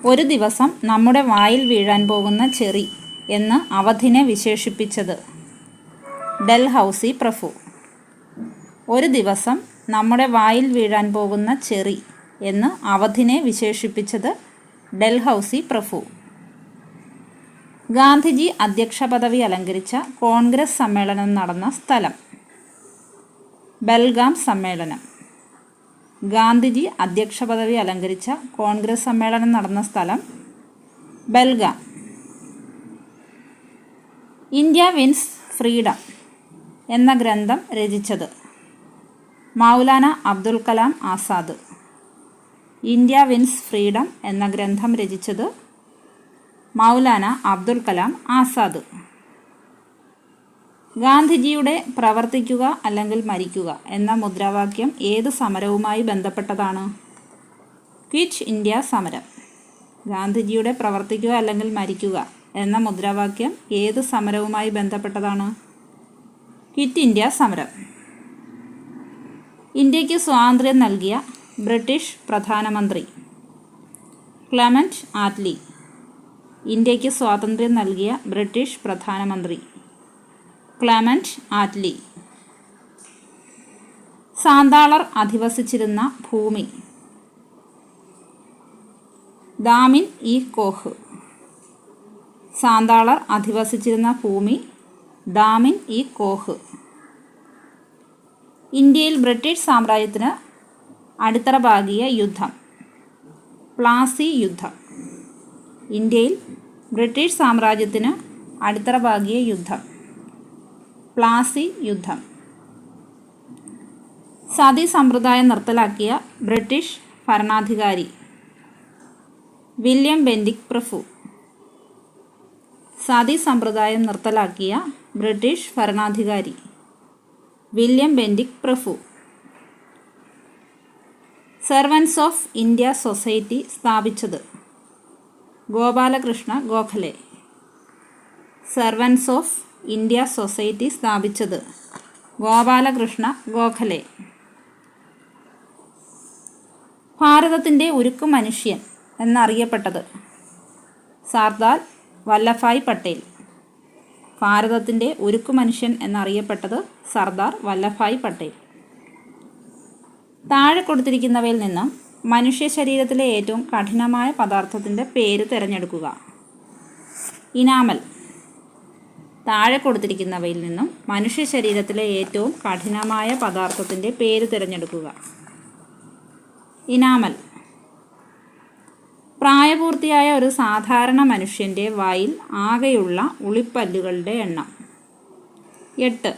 ഒരു ദിവസം നമ്മുടെ വായിൽ വീഴാൻ പോകുന്ന ചെറി എന്ന് അവധിനെ വിശേഷിപ്പിച്ചത് ഡൽഹൗസി പ്രഭു. ഒരു ദിവസം നമ്മുടെ വായിൽ വീഴാൻ പോകുന്ന ചെറി എന്ന് അവധിനെ വിശേഷിപ്പിച്ചത് ഡൽഹൗസി പ്രഭു. ഗാന്ധിജി അധ്യക്ഷ പദവി അലങ്കരിച്ച കോൺഗ്രസ് സമ്മേളനം നടന്ന സ്ഥലം ബൽഗാം സമ്മേളനം. ഗാന്ധിജി അധ്യക്ഷ പദവി അലങ്കരിച്ച കോൺഗ്രസ് സമ്മേളനം നടന്ന സ്ഥലം ബൽഗാം. ഇന്ത്യ വിൻസ് ഫ്രീഡം എന്ന ഗ്രന്ഥം രചിച്ചത് Maulana Abdul Kalam Azad. India wins freedom എന്ന ഗ്രന്ഥം രചിച്ചത് മൗലാന അബ്ദുൽ കലാം ആസാദ്. ഗാന്ധിജിയുടെ പ്രവർത്തിക്കുക അല്ലെങ്കിൽ മരിക്കുക എന്ന മുദ്രാവാക്യം ഏത് സമരവുമായി ബന്ധപ്പെട്ടതാണ്? ക്വിറ്റ് ഇന്ത്യ സമരം. ഗാന്ധിജിയുടെ പ്രവർത്തിക്കുക അല്ലെങ്കിൽ മരിക്കുക എന്ന മുദ്രാവാക്യം ഏത് സമരവുമായി ബന്ധപ്പെട്ടതാണ്? ക്വിറ്റ് ഇന്ത്യ സമരം. ഇന്ത്യക്ക് സ്വാതന്ത്ര്യം നൽകിയ ബ്രിട്ടീഷ് പ്രധാനമന്ത്രി ക്ലെമന്റ് ആറ്റ്ലി. ഇന്ത്യക്ക് സ്വാതന്ത്ര്യം നൽകിയ ബ്രിട്ടീഷ് പ്രധാനമന്ത്രി ക്ലെമന്റ് ആറ്റ്ലി. സാന്താളർ അധിവസിച്ചിരുന്ന ഭൂമി ദാമിൻ ഇ കോഹ്. സാന്താളർ അധിവസിച്ചിരുന്ന ഭൂമി ദാമിൻ ഇ കോഹ്. ഇന്ത്യയിൽ ബ്രിട്ടീഷ് സാമ്രാജ്യത്തിന് അടിത്തറ പാകിയ യുദ്ധം പ്ലാസി യുദ്ധം. ഇന്ത്യയിൽ ബ്രിട്ടീഷ് സാമ്രാജ്യത്തിന് അടിത്തറ പാകിയ യുദ്ധം പ്ലാസി യുദ്ധം. സതി സമ്പ്രദായം നിർത്തലാക്കിയ ബ്രിട്ടീഷ് ഭരണാധികാരി വില്യം ബെന്റിക് പ്രഭു. സതി സമ്പ്രദായം നിർത്തലാക്കിയ ബ്രിട്ടീഷ് ഭരണാധികാരി വില്യം ബെന്റിക് പ്രഭു. സെർവൻസ് ഓഫ് ഇന്ത്യ സൊസൈറ്റി സ്ഥാപിച്ചത് Gopalakrishna Gokhale. Servants of India Society സ്ഥാപിച്ചത് ഗോപാലകൃഷ്ണ ഗോഖലെ. ഭാരതത്തിൻ്റെ ഉരുക്കു മനുഷ്യൻ എന്നറിയപ്പെട്ടത് സർദാർ വല്ലഭായ് പട്ടേൽ. ഭാരതത്തിൻ്റെ ഉരുക്കു മനുഷ്യൻ എന്നറിയപ്പെട്ടത് സർദാർ വല്ലഭായ് പട്ടേൽ. താഴെ കൊടുത്തിരിക്കുന്നവയിൽ നിന്നും മനുഷ്യ ശരീരത്തിലെ ഏറ്റവും കഠിനമായ പദാർത്ഥത്തിൻ്റെ പേര് തിരഞ്ഞെടുക്കുക. ഇനാമൽ. താഴെ കൊടുത്തിരിക്കുന്നവയിൽ നിന്നും മനുഷ്യ ശരീരത്തിലെ ഏറ്റവും കഠിനമായ പദാർത്ഥത്തിൻ്റെ പേര് തിരഞ്ഞെടുക്കുക. ഇനാമൽ. പ്രായപൂർത്തിയായ ഒരു സാധാരണ മനുഷ്യൻ്റെ വായിൽ ആകെയുള്ള ഉളിപ്പല്ലുകളുടെ എണ്ണം 8.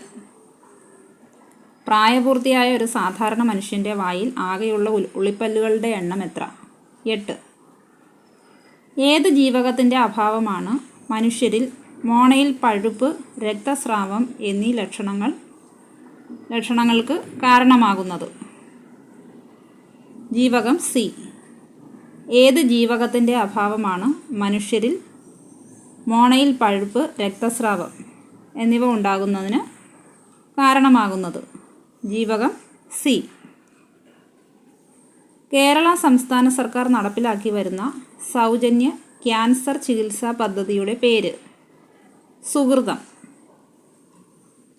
പ്രായപൂർത്തിയായ ഒരു സാധാരണ മനുഷ്യൻ്റെ വായിൽ ആകെയുള്ള ഉളിപ്പല്ലുകളുടെ എണ്ണം എത്ര? 8. ഏത് ജീവകത്തിൻ്റെ അഭാവമാണ് മനുഷ്യരിൽ മോണയിൽ പഴുപ്പ്, രക്തസ്രാവം എന്നീ ലക്ഷണങ്ങൾക്ക് കാരണമാകുന്നത്? ജീവകം സി. ഏത് ജീവകത്തിൻ്റെ അഭാവമാണ് മനുഷ്യരിൽ മോണയിൽ പഴുപ്പ്, രക്തസ്രാവം എന്നിവ ഉണ്ടാകുന്നതിന് കാരണമാകുന്നത്? ജീവകം സി. കേരള സംസ്ഥാന സർക്കാർ നടപ്പിലാക്കി വരുന്ന സൗജന്യ ക്യാൻസർ ചികിത്സാ പദ്ധതിയുടെ പേര്? സുഹൃതം.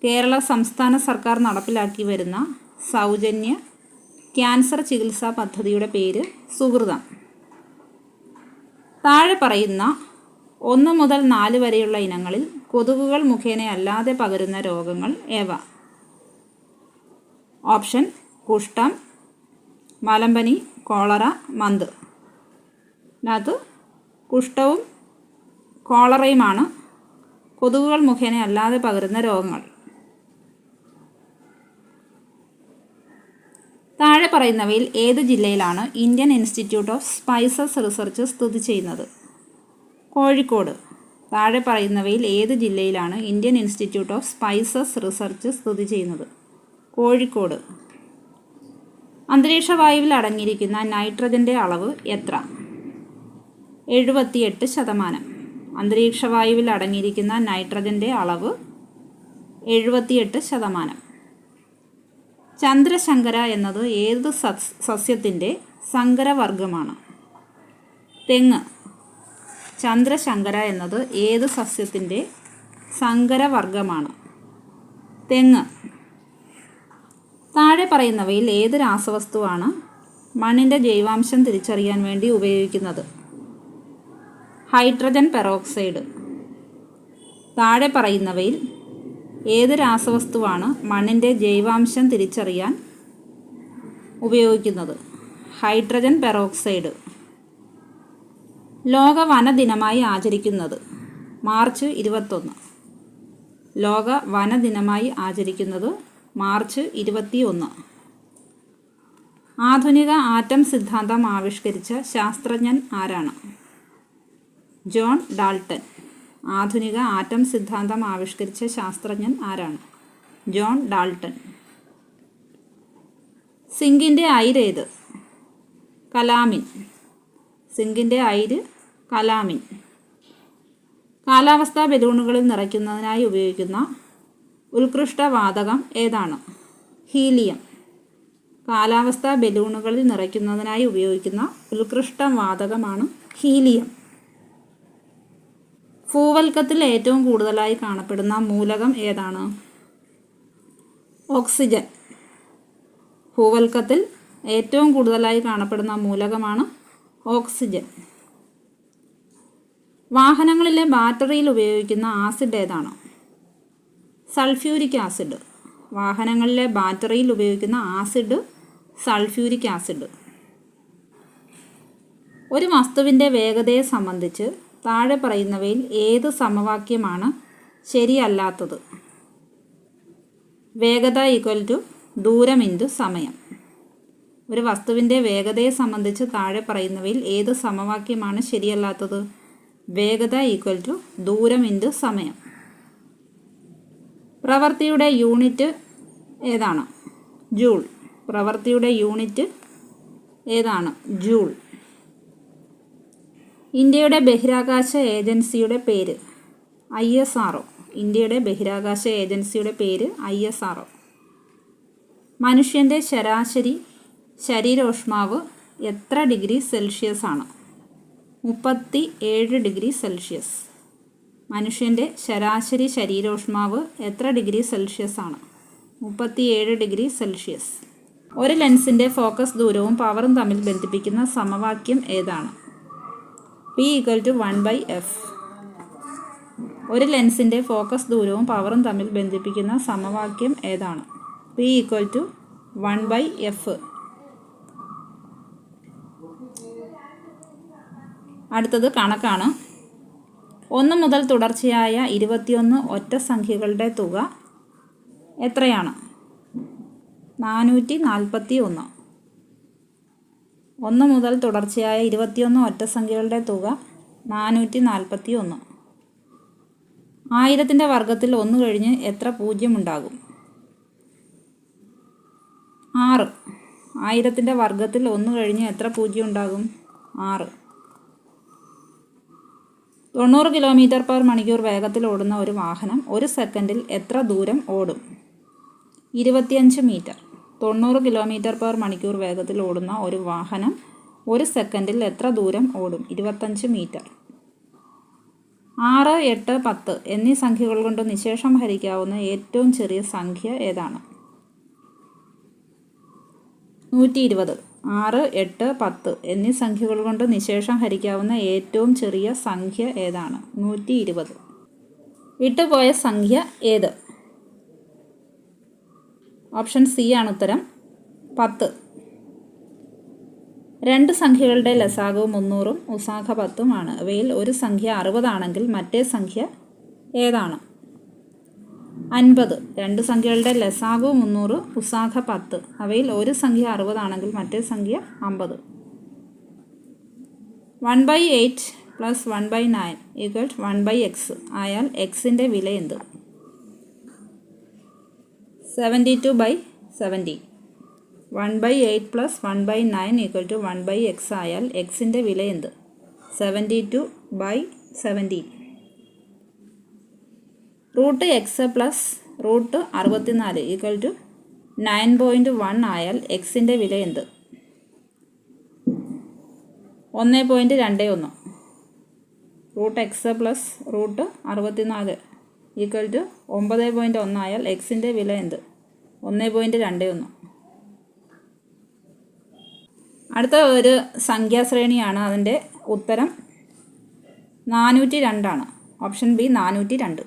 കേരള സംസ്ഥാന സർക്കാർ നടപ്പിലാക്കി വരുന്ന സൗജന്യ ക്യാൻസർ ചികിത്സാ പദ്ധതിയുടെ പേര് സുഹൃതം. താഴെ പറയുന്ന 1 മുതൽ 4 വരെയുള്ള ഇനങ്ങളിൽ കൊതുകുകൾ മുഖേന അല്ലാതെ പകരുന്ന രോഗങ്ങൾ ഏവ? ഓപ്ഷൻ: കുഷ്ഠം, മലമ്പനി, കോളറ, മന്ത്. അതിനകത്ത് കുഷ്ഠവും കോളറയുമാണ് കൊതുകുകൾ മുഖേന അല്ലാതെ പകരുന്ന രോഗങ്ങൾ. താഴെ പറയുന്നവയിൽ ഏത് ജില്ലയിലാണ് Indian institute of spices research സ്ഥിതി ചെയ്യുന്നത്? കോഴിക്കോട്. താഴെ പറയുന്നവയിൽ ഏത് ജില്ലയിലാണ് Indian institute of spices research സ്ഥിതി ചെയ്യുന്നത്? കോഴിക്കോട്. അന്തരീക്ഷ വായുവിൽ അടങ്ങിയിരിക്കുന്ന നൈട്രജൻ്റെ അളവ് എത്ര? 78%. അന്തരീക്ഷ വായുവിൽ അടങ്ങിയിരിക്കുന്ന നൈട്രജൻ്റെ അളവ് 78%. ചന്ദ്രശങ്കര എന്നത് ഏത് സസ്യത്തിൻ്റെ സങ്കരവർഗമാണ്? തെങ്ങ്. ചന്ദ്രശങ്കര എന്നത് ഏത് സസ്യത്തിൻ്റെ സങ്കരവർഗമാണ്? തെങ്ങ്. താഴെ പറയുന്നവയിൽ ഏത് രാസവസ്തുവാണ് മണ്ണിൻ്റെ ജൈവാംശം തിരിച്ചറിയാൻ വേണ്ടി ഉപയോഗിക്കുന്നത്? Hydrogen peroxide. താഴെ പറയുന്നവയിൽ ഏത് രാസവസ്തുവാണ് മണ്ണിൻ്റെ ജൈവാംശം തിരിച്ചറിയാൻ ഉപയോഗിക്കുന്നത്? Hydrogen peroxide. ലോക വനദിനമായി ആചരിക്കുന്നത് മാർച്ച് 21. ലോക വനദിനമായി ആചരിക്കുന്നത് മാർച്ച് 21. ആധുനിക ആറ്റം സിദ്ധാന്തം ആവിഷ്കരിച്ച ശാസ്ത്രജ്ഞൻ ആരാണ്? John Dalton. ആധുനിക ആറ്റം സിദ്ധാന്തം ആവിഷ്കരിച്ച ശാസ്ത്രജ്ഞൻ ആരാണ്? John Dalton. സിങ്കിൻ്റെ അയിരേത്? കലാമിൻ. സിങ്കിൻ്റെ അയിര് കലാമിൻ. കാലാവസ്ഥാ ബലൂണുകളിൽ നിറയ്ക്കുന്നതിനായി ഉപയോഗിക്കുന്ന ഉത്കൃഷ്ട വാതകം ഏതാണ്? ഹീലിയം. കാലാവസ്ഥാ ബലൂണുകളിൽ നിറയ്ക്കുന്നതിനായി ഉപയോഗിക്കുന്ന ഉത്കൃഷ്ട വാതകമാണ് ഹീലിയം. ഭൂവൽക്കത്തിൽ ഏറ്റവും കൂടുതലായി കാണപ്പെടുന്ന മൂലകം ഏതാണ്? ഓക്സിജൻ. ഭൂവൽക്കത്തിൽ ഏറ്റവും കൂടുതലായി കാണപ്പെടുന്ന മൂലകമാണ് ഓക്സിജൻ. വാഹനങ്ങളിലെ ബാറ്ററിയിൽ ഉപയോഗിക്കുന്ന ആസിഡ് ഏതാണ്? Sulphuric acid. വാഹനങ്ങളിലെ ബാറ്ററിയിൽ ഉപയോഗിക്കുന്ന ആസിഡ് സൾഫ്യൂരിക് ആസിഡ്. ഒരു വസ്തുവിൻ്റെ വേഗതയെ സംബന്ധിച്ച് താഴെ പറയുന്നവയിൽ ഏത് സമവാക്യമാണ് ശരിയല്ലാത്തത്? വേഗത = ദൂരം × സമയം. ഒരു വസ്തുവിൻ്റെ വേഗതയെ സംബന്ധിച്ച് താഴെ പറയുന്നവയിൽ ഏത് സമവാക്യമാണ് ശരിയല്ലാത്തത്? വേഗത = ദൂരം × സമയം. പ്രവൃത്തിയുടെ യൂണിറ്റ് ഏതാണ്? ജൂൾ. പ്രവൃത്തിയുടെ യൂണിറ്റ് ഏതാണ്? ജൂൾ. ഇന്ത്യയുടെ ബഹിരാകാശ ഏജൻസിയുടെ പേര്? ISRO. ഇന്ത്യയുടെ ബഹിരാകാശ ഏജൻസിയുടെ പേര് ISRO. മനുഷ്യൻ്റെ ശരാശരി ശരീരോഷ്മാവ് എത്ര ഡിഗ്രി സെൽഷ്യസ് ആണ്? 37 ഡിഗ്രി സെൽഷ്യസ്. മനുഷ്യൻ്റെ ശരാശരി ശരീരോഷ്മാവ് എത്ര ഡിഗ്രി സെൽഷ്യസ് ആണ്? 37 ഡിഗ്രി സെൽഷ്യസ്. ഒരു ലെൻസിൻ്റെ ഫോക്കസ് ദൂരവും പവറും തമ്മിൽ ബന്ധിപ്പിക്കുന്ന സമവാക്യം ഏതാണ്? P = 1/f. ഒരു ലെൻസിൻ്റെ ഫോക്കസ് ദൂരവും പവറും തമ്മിൽ ബന്ധിപ്പിക്കുന്ന സമവാക്യം ഏതാണ്? P = 1/f. അടുത്തത് കണക്കാണ്. 1 മുതൽ തുടർച്ചയായ 21 ഒറ്റ സംഖ്യകളുടെ തുക എത്രയാണ്? 441. 1 മുതൽ തുടർച്ചയായ 21 ഒറ്റ സംഖ്യകളുടെ തുക 441. 1000ൻ്റെ വർഗ്ഗത്തിൽ 1 കഴിഞ്ഞ് എത്ര 0 ഉണ്ടാകും? 6. 1000ൻ്റെ വർഗ്ഗത്തിൽ 1 കഴിഞ്ഞ് എത്ര 0 ഉണ്ടാകും? 6. 90 km/മണിക്കൂർ വേഗത്തിൽ ഓടുന്ന ഒരു വാഹനം ഒരു സെക്കൻഡിൽ എത്ര ദൂരം ഓടും? 25 മീറ്റർ. 90 km/മണിക്കൂർ വേഗത്തിൽ ഓടുന്ന ഒരു വാഹനം ഒരു സെക്കൻഡിൽ എത്ര ദൂരം ഓടും? 25 മീറ്റർ. 6, 8, 10 എന്നീ സംഖ്യകൾ കൊണ്ട് നിശേഷം ഹരിക്കാവുന്ന ഏറ്റവും ചെറിയ സംഖ്യ ഏതാണ്? 120. 6, 8, 10 എന്നീ സംഖ്യകൾ കൊണ്ട് നിശേഷം ഹരിക്കാവുന്ന ഏറ്റവും ചെറിയ സംഖ്യ ഏതാണ്? 120. വിട്ടുപോയ സംഖ്യ ഏത്? ഓപ്ഷൻ സി ആണ് ഉത്തരം. 10. രണ്ട് സംഖ്യകളുടെ ലസാഗു 300ഉം ഉസാഖ 10ഉം ആണ്. അവയിൽ ഒരു സംഖ്യ 60 ആണെങ്കിൽ മറ്റേ സംഖ്യ ഏതാണ്? 50. രണ്ട് സംഖ്യകളുടെ ലസാഗു 300, ഉസാഖ 10. അവയിൽ ഒരു സംഖ്യ 60 ആണെങ്കിൽ മറ്റേ സംഖ്യ 50. 1/8 + 1/9 = 1/x ആയാൽ എക്സിൻ്റെ വില എന്ത്? 72/70. 1/8 + 1/9 = 1/x ആയാൽ എക്സിൻ്റെ വില എന്ത്? 72/70. √x + √64 = 9.1 ആയാൽ എക്സിൻ്റെ വില എന്ത്? 1.21. Root x plus root 64 equal to 9.1 ആയാൽ എക്സിൻ്റെ വില എന്ത്? 1.21. അടുത്ത ഒരു സംഖ്യാശ്രേണിയാണ്. അതിൻ്റെ ഉത്തരം 402 ആണ്. Option B 402.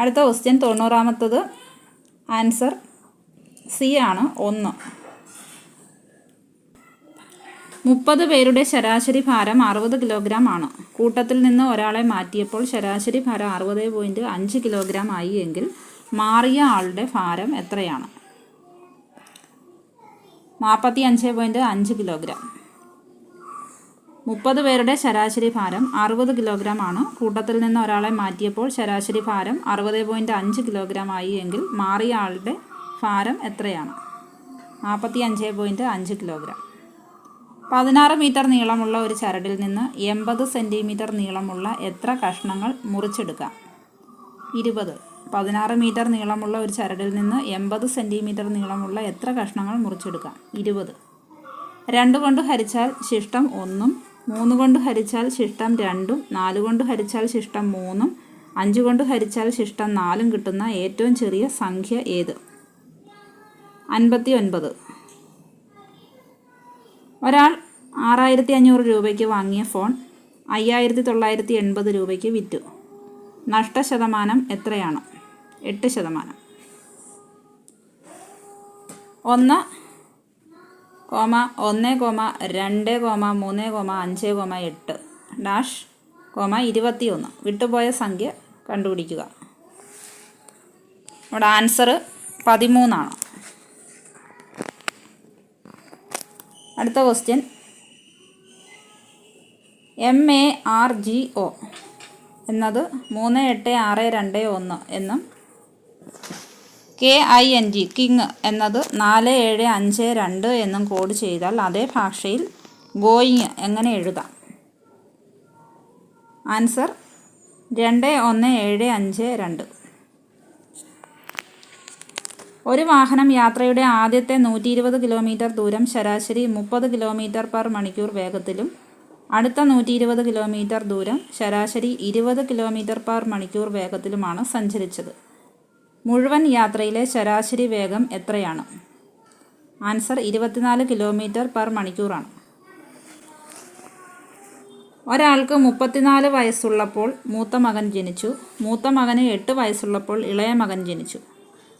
അടുത്ത ക്വസ്റ്റ്യൻ 90ാമത്തത്. ആൻസർ സി ആണ് 1. 30 പേരുടെ ശരാശരി ഭാരം 60 കിലോഗ്രാം ആണ്. കൂട്ടത്തിൽ നിന്ന് ഒരാളെ മാറ്റിയപ്പോൾ ശരാശരി ഭാരം 60.5 കിലോഗ്രാം ആയി എങ്കിൽ മാറിയ ആളുടെ ഭാരം എത്രയാണ്? 45.5 കിലോഗ്രാം. 30 പേരുടെ ശരാശരി ഭാരം 60 കിലോഗ്രാം ആണ്. കൂട്ടത്തിൽ നിന്ന് ഒരാളെ മാറ്റിയപ്പോൾ ശരാശരി ഭാരം 60.5 കിലോഗ്രാം ആയി എങ്കിൽ മാറിയ ആളുടെ ഭാരം എത്രയാണ്? 45.5 കിലോഗ്രാം. 16 മീറ്റർ നീളമുള്ള ഒരു ചരടിൽ നിന്ന് 80 സെൻറ്റിമീറ്റർ നീളമുള്ള എത്ര കഷ്ണങ്ങൾ മുറിച്ചെടുക്കാം? 20. 16 മീറ്റർ നീളമുള്ള ഒരു ചരടിൽ നിന്ന് 80 സെൻറ്റിമീറ്റർ നീളമുള്ള എത്ര കഷ്ണങ്ങൾ മുറിച്ചെടുക്കാം? 20. 2 കൊണ്ട് ഹരിച്ചാൽ ശിഷ്ടം 1, 3 കൊണ്ട് ഹരിച്ചാൽ ശിഷ്ടം 2, 4 കൊണ്ട് ഹരിച്ചാൽ ശിഷ്ടം 3, 5 കൊണ്ട് ഹരിച്ചാൽ ശിഷ്ടം 4 കിട്ടുന്ന ഏറ്റവും ചെറിയ സംഖ്യ ഏത്? 59. ഒരാൾ 6500 രൂപയ്ക്ക് വാങ്ങിയ ഫോൺ 5980 രൂപയ്ക്ക് വിറ്റു. നഷ്ടശതമാനം എത്രയാണ്? 8%. 1, 1, 2, 3, 5, 8 ഡാഷ്, 21. വിട്ടുപോയ സംഖ്യ കണ്ടുപിടിക്കുക. ഇവിടെ ആൻസർ 13 ആണ്. അടുത്ത ക്വസ്റ്റ്യൻ MARGO എന്നത് 3861 എന്നും KING കിങ് എന്നത് 4752 എന്നും കോഡ് ചെയ്താൽ അതേ ഭാഷയിൽ ഗോയിങ് എങ്ങനെ എഴുതാം? ആൻസർ 21752. ഒരു വാഹനം യാത്രയുടെ ആദ്യത്തെ 120 കിലോമീറ്റർ ദൂരം ശരാശരി 30 km/മണിക്കൂർ വേഗത്തിലും അടുത്ത 120 കിലോമീറ്റർ ദൂരം ശരാശരി 20 km/മണിക്കൂർ വേഗത്തിലുമാണ് സഞ്ചരിച്ചത്. മുഴുവൻ യാത്രയിലെ ശരാശരി വേഗം എത്രയാണ്? ആൻസർ 24 km/മണിക്കൂറാണ്. ഒരാൾക്ക് 34 വയസ്സുള്ളപ്പോൾ മൂത്ത മകൻ ജനിച്ചു. മൂത്ത മകന് 8 വയസ്സുള്ളപ്പോൾ ഇളയ മകൻ ജനിച്ചു.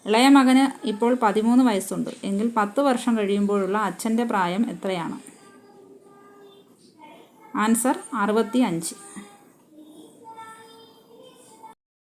ഇളയ മകന് ഇപ്പോൾ 13 വയസ്സുണ്ട് എങ്കിൽ 10 വർഷം കഴിയുമ്പോഴുള്ള അച്ഛൻ്റെ പ്രായം എത്രയാണ്? ആൻസർ 65.